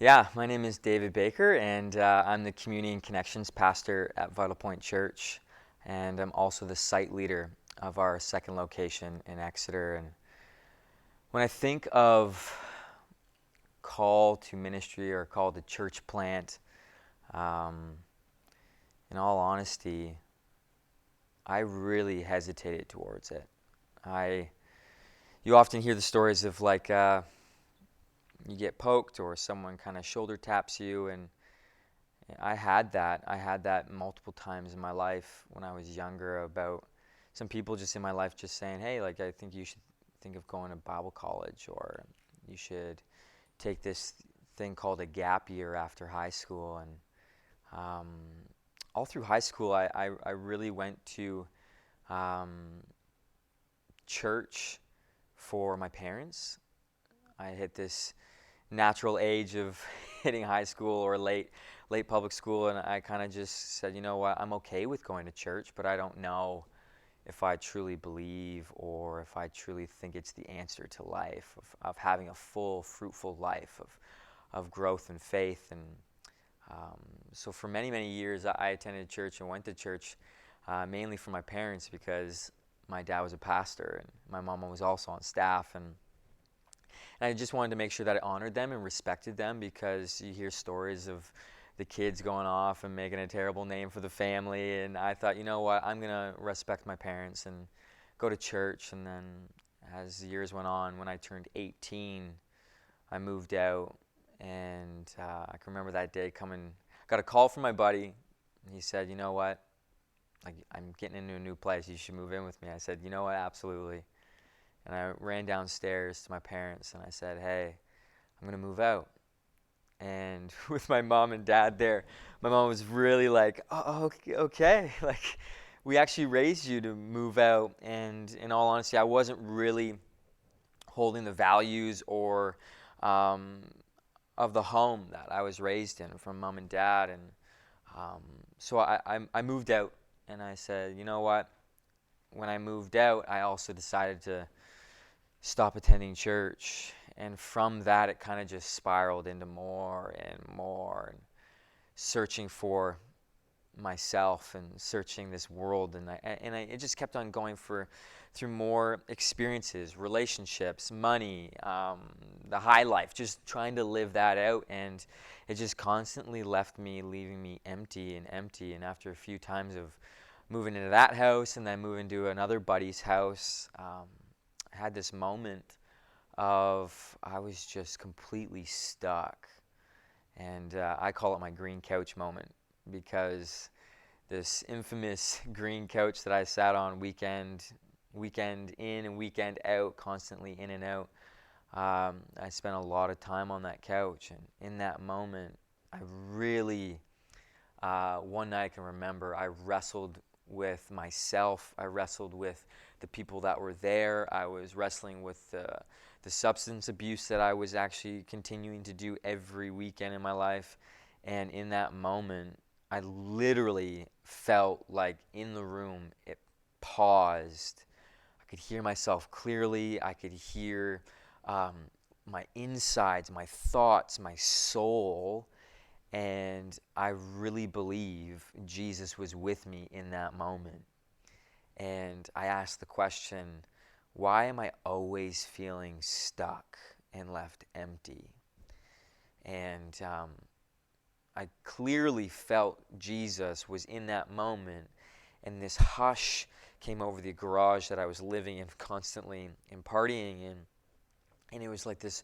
Yeah, my name is David Baker, and I'm the Community and Connections Pastor at Vital Point Church, and I'm also the site leader of our second location in Exeter. And when I think of call to ministry or call to church plant, um, in all honesty, I really hesitated towards it. I, you often hear the stories of you get poked or someone kind of shoulder taps you, and I had that. I had that multiple times in my life when I was younger, about some people just in my life just saying, "Hey, I think you should think of going to Bible college, or you should take this thing called a gap year after high school." And um, all through high school, I really went to um, church for my parents. I hit this natural age of hitting high school or late public school, and I kind of just said, you know what, I'm okay with going to church, but I don't know if I truly believe or if I truly think it's the answer to life, of having a full, fruitful life of growth and faith. And um, so for many, many years, I attended church and went to church mainly for my parents, because my dad was a pastor and my mom was also on staff. And I just wanted to make sure that I honored them and respected them, because you hear stories of the kids going off and making a terrible name for the family. And I thought, you know what, I'm going to respect my parents and go to church. And then as the years went on, when I turned 18, I moved out. And I can remember that day coming, got a call from my buddy. And he said, you know what, I'm getting into a new place. You should move in with me. I said, you know what, absolutely. And I ran downstairs to my parents and I said, hey, I'm going to move out. And with my mom and dad there, my mom was really like, oh, okay. We actually raised you to move out. And in all honesty, I wasn't really holding the values or um, of the home that I was raised in from mom and dad. And um, so I moved out, and I said, you know what? When I moved out, I also decided to stop attending church. And from that, it kind of just spiraled into more and more, and searching for myself and searching this world. And it just kept on going through more experiences, relationships, money, the high life, just trying to live that out. And it just constantly leaving me empty and empty. And after a few times of moving into that house and then moving to another buddy's house, I had this moment of I was just completely stuck. And I call it my green couch moment, because this infamous green couch that I sat on weekend in and weekend out, constantly in and out, I spent a lot of time on that couch. And in that moment, I really, one night I can remember, I wrestled with myself. I wrestled with the people that were there. I was wrestling with the substance abuse that I was actually continuing to do every weekend in my life. And in that moment, I literally felt like in the room it paused. I could hear myself clearly. I could hear um, my insides, my thoughts, my soul. And I really believe Jesus was with me in that moment. And I asked the question, why am I always feeling stuck and left empty? And I clearly felt Jesus was in that moment, and this hush came over the garage that I was living in constantly and partying in. And it was like this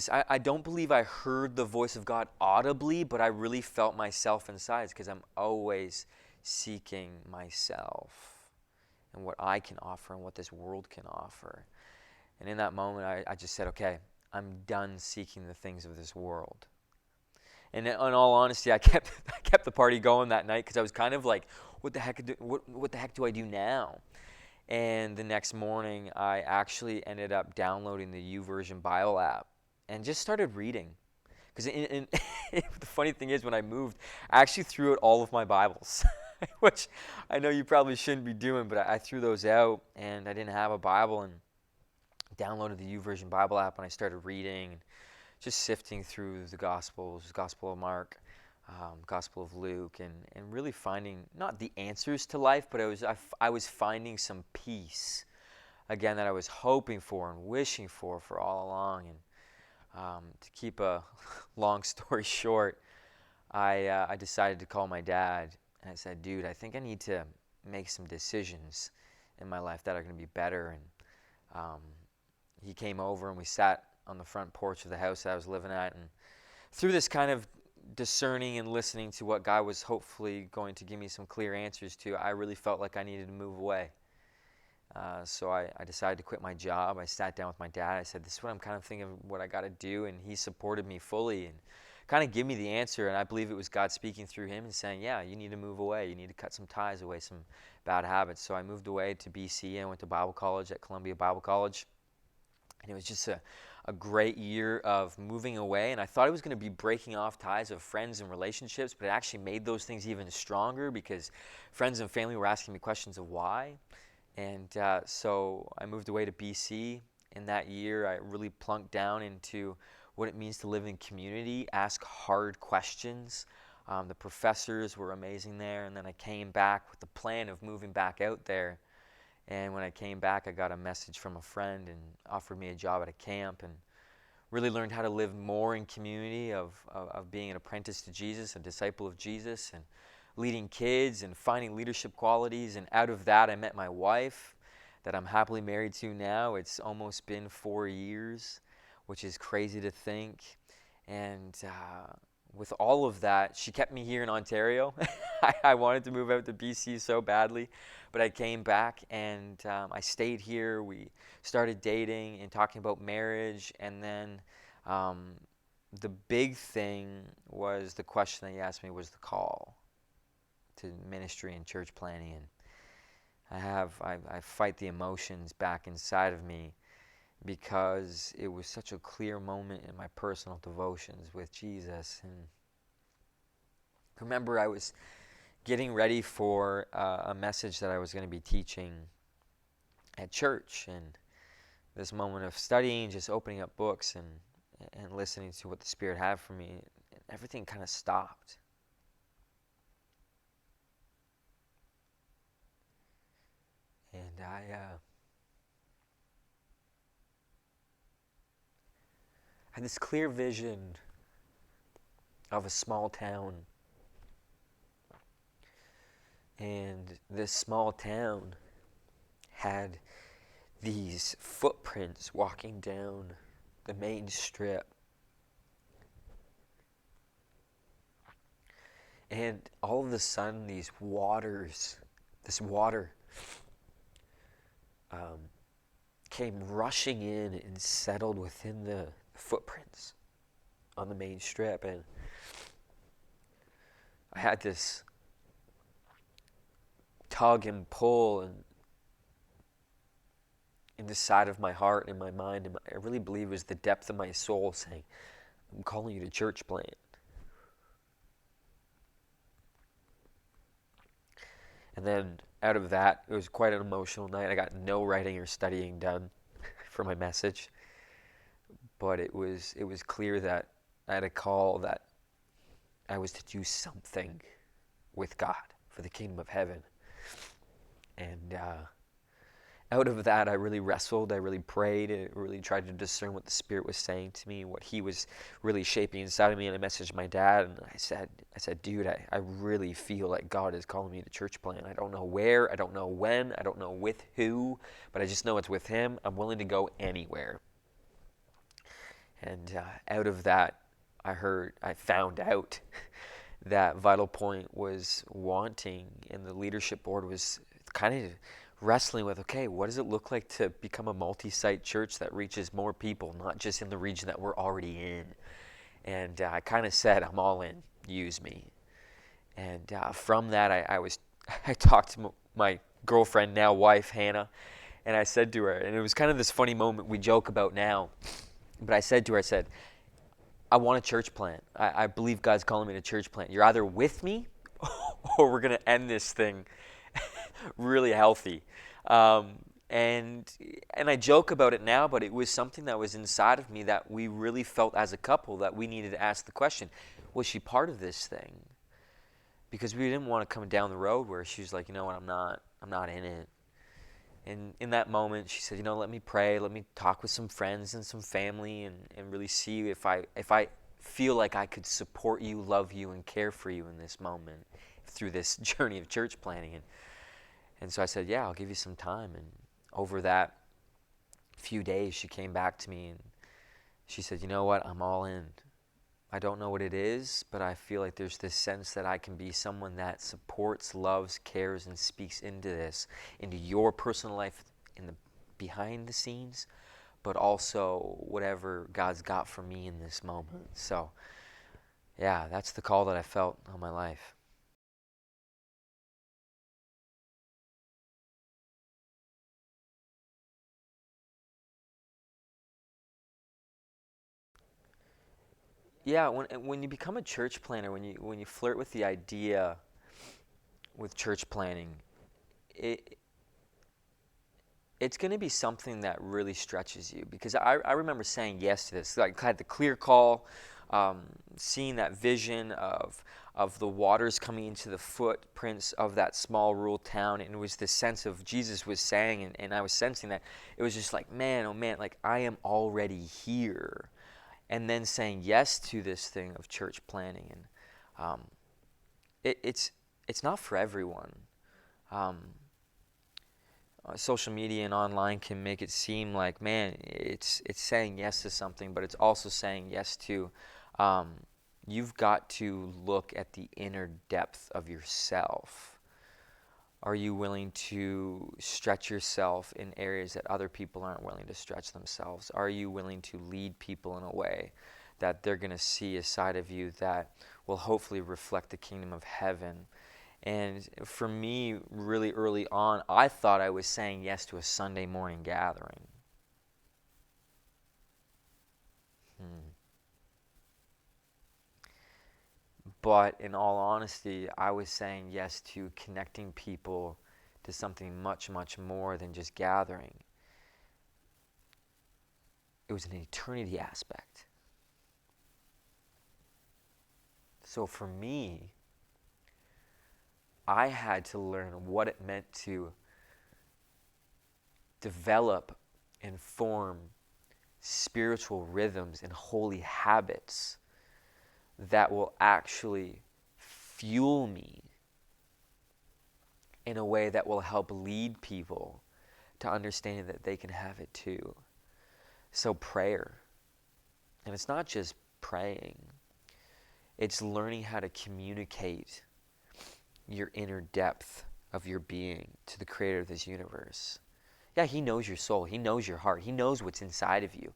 I don't believe I heard the voice of God audibly, but I really felt myself inside, because I'm always seeking myself and what I can offer and what this world can offer. And in that moment, I just said, okay, I'm done seeking the things of this world. And in all honesty, I kept the party going that night, because I was kind of like, what the heck do I do now? And the next morning, I actually ended up downloading the YouVersion Bible app and just started reading. Because the funny thing is, when I moved, I actually threw out all of my Bibles, which I know you probably shouldn't be doing, but I threw those out, and I didn't have a Bible, and downloaded the YouVersion Bible app, and I started reading. just sifting through the Gospels, Gospel of Mark, Gospel of Luke, and really finding not the answers to life, but I was finding some peace again that I was hoping for and wishing for all along. And to keep a long story short, I decided to call my dad, and I said, "Dude, I think I need to make some decisions in my life that are going to be better." And he came over, and we sat on the front porch of the house that I was living at, and through this kind of discerning and listening to what God was hopefully going to give me some clear answers to, I really felt like I needed to move away. So I decided to quit my job. I sat down with my dad. I said, "This is what I'm kind of thinking of what I got to do," and he supported me fully and kind of gave me the answer. And I believe it was God speaking through him and saying, "Yeah, you need to move away. You need to cut some ties away, some bad habits." So I moved away to BC. I went to Bible college at Columbia Bible College. And it was just a great year of moving away. And I thought it was going to be breaking off ties of friends and relationships, but it actually made those things even stronger because friends and family were asking me questions of why. And so I moved away to BC. In that year, I really plunked down into what it means to live in community, ask hard questions. The professors were amazing there. And then I came back with the plan of moving back out there. And when I came back, I got a message from a friend and offered me a job at a camp, and really learned how to live more in community of being an apprentice to Jesus, a disciple of Jesus, and leading kids and finding leadership qualities. And out of that, I met my wife that I'm happily married to now. It's almost been 4 years, which is crazy to think. And with all of that, she kept me here in Ontario. I wanted to move out to BC so badly, but I came back and I stayed here. We started dating and talking about marriage, and then the big thing was the question that you asked me was the call to ministry and church planning. And I fight the emotions back inside of me because it was such a clear moment in my personal devotions with Jesus. And remember, I was getting ready for a message that I was going to be teaching at church, and this moment of studying, just opening up books and listening to what the Spirit had for me, everything kind of stopped. And I had this clear vision of a small town. And this small town had these footprints walking down the main strip. And all of a sudden, this water came rushing in and settled within the footprints on the main strip. And I had this tug and pull and in the side of my heart and my mind, and I really believe it was the depth of my soul saying, "I'm calling you to church plant." And then out of that, it was quite an emotional night. I got no writing or studying done for my message, but it was clear that I had a call that I was to do something with God for the kingdom of heaven. And out of that, I really wrestled, I really prayed, and really tried to discern what the Spirit was saying to me, what He was really shaping inside of me. And I messaged my dad, and I said, "Dude, I really feel like God is calling me to church plant. I don't know where, I don't know when, I don't know with who, but I just know it's with Him. I'm willing to go anywhere." And out of that, I found out that Vital Point was wanting, and the leadership board was kind of wrestling with, okay, what does it look like to become a multi-site church that reaches more people, not just in the region that we're already in? And I kind of said, "I'm all in, use me." And from that, I talked to my girlfriend, now wife, Hannah, and I said to her, and it was kind of this funny moment we joke about now, but I said to her, "I want a church plant. I believe God's calling me to church plant. You're either with me or we're going to end this thing really healthy." and and I joke about it now, but it was something that was inside of me that we really felt as a couple that we needed to ask the question, was she part of this thing? Because we didn't want to come down the road where she was like, you know what, I'm not in it. And in that moment, she said, let me pray, let me talk with some friends and some family, and really see if I feel like I could support you, love you, and care for you in this moment through this journey of church planning. And so I said, yeah, I'll give you some time. And over that few days, she came back to me and she said, you know what, I'm all in. I don't know what it is, but I feel like there's this sense that I can be someone that supports, loves, cares, and speaks into this, into your personal life in the behind the scenes, but also whatever God's got for me in this moment. So, yeah, that's the call that I felt on my life. Yeah, when you become a church planner, when you flirt with the idea with church planning, it it's going to be something that really stretches you, because I remember saying yes to this. Like, I had the clear call, um, seeing that vision of the waters coming into the footprints of that small rural town, and it was this sense of Jesus was saying, and I was sensing that it was just like, man, oh man, like I am already here. And then saying yes to this thing of church planning, and um, it's not for everyone. Um, Social media and online can make it seem like, man, it's saying yes to something, but it's also saying yes to, um, you've got to look at the inner depth of yourself. Are you willing to stretch yourself in areas that other people aren't willing to stretch themselves? Are you willing to lead people in a way that they're going to see a side of you that will hopefully reflect the kingdom of heaven? And for me, really early on, I thought I was saying yes to a Sunday morning gathering. Hmm. But in all honesty, I was saying yes to connecting people to something much, much more than just gathering. It was an eternity aspect. So for me, I had to learn what it meant to develop and form spiritual rhythms and holy habits that will actually fuel me in a way that will help lead people to understanding that they can have it too. So, prayer. And it's not just praying, it's learning how to communicate your inner depth of your being to the creator of this universe. Yeah, he knows your soul, he knows your heart, he knows what's inside of you.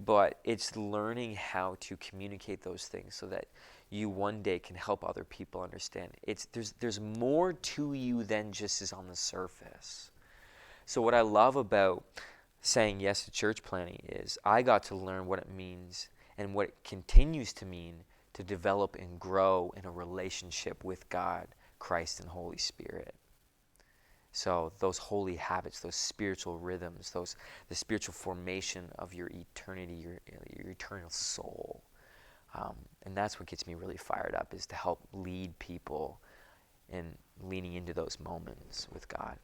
But it's learning how to communicate those things so that you one day can help other people understand. There's more to you than just is on the surface. So what I love about saying yes to church planning is I got to learn what it means and what it continues to mean to develop and grow in a relationship with God, Christ, and Holy Spirit. So those holy habits, those spiritual rhythms, the spiritual formation of your eternity, your eternal soul, and that's what gets me really fired up, is to help lead people in leaning into those moments with God.